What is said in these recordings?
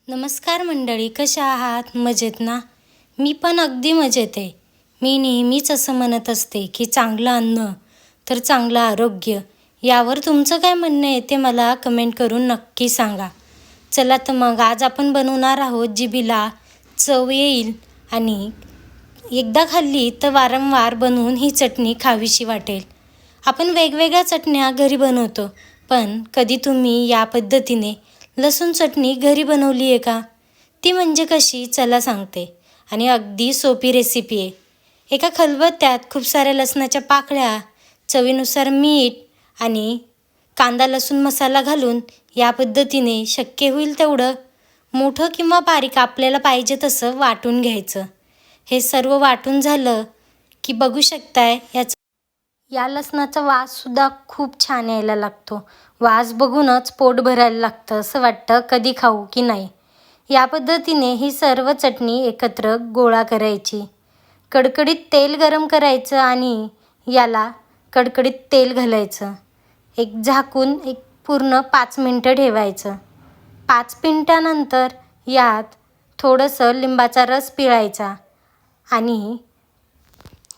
नमस्कार मंडळी, कशा आहात? मजेत ना? मी पण अगदी मजेत आहे. मी नेहमीच असं म्हणत असते की चांगलं अन्न तर चांगलं आरोग्य. यावर तुमचं काय म्हणणं आहे ते मला कमेंट करून नक्की सांगा. चला तर मग आज आपण बनवणार आहोत जिभेला चव येईल आणि एकदा खाल्ली तर वारंवार बनवून ही चटणी खावीशी वाटेल. आपण वेगवेगळ्या चटण्या घरी बनवतो, पण कधी तुम्ही या पद्धतीने लसूण चटणी घरी बनवली आहे का? ती म्हणजे कशी? चला सांगते. आणि अगदी सोपी रेसिपी आहे. एका खलबत्त्यात खूप साऱ्या लसणाच्या पाकळ्या, चवीनुसार मीठ आणि कांदा लसूण मसाला घालून या पद्धतीने शक्य होईल तेवढं मोठं किंवा बारीक आपल्याला पाहिजे तसं वाटून घ्यायचं. हे सर्व वाटून झालं की बघू शकताय या लसणाचा वाससुद्धा खूप छान यायला लागतो. वास बघूनच पोट भरायला लागतं, असं वाटतं कधी खाऊ की नाही. या पद्धतीने ही सर्व चटणी एकत्र गोळा करायची. कडकडीत तेल गरम करायचं आणि याला कडकडीत तेल घालायचं. एक झाकून पूर्ण 5 मिनटं ठेवायचं. 5 मिनटानंतर यात थोडंसं लिंबाचा रस पिळायचा आणि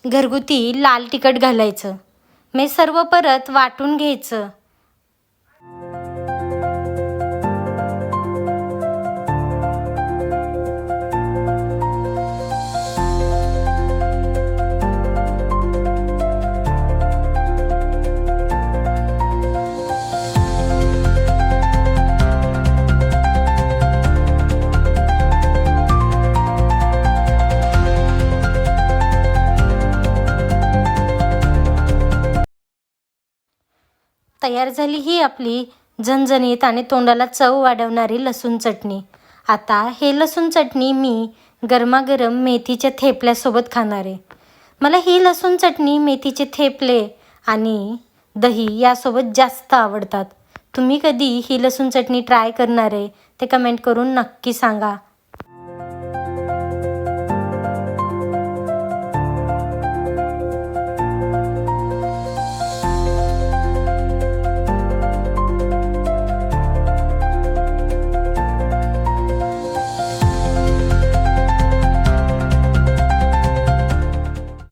घरगुती लाल तिखट घालायचं. मी सर्व परत वाटून घ्यायचं. तयार झाली ही आपली झणझणीत आणि तोंडाला चव वाढवणारी लसूण चटणी. आता हे लसूण चटणी मी गरमागरम मेथीच्या थेपल्यासोबत खाणार आहे. मला ही लसूण चटणी मेथीचे थेपले आणि दही यासोबत जास्त आवडतात. तुम्ही कधी ही लसूण चटणी ट्राय करणार आहे ते कमेंट करून नक्की सांगा.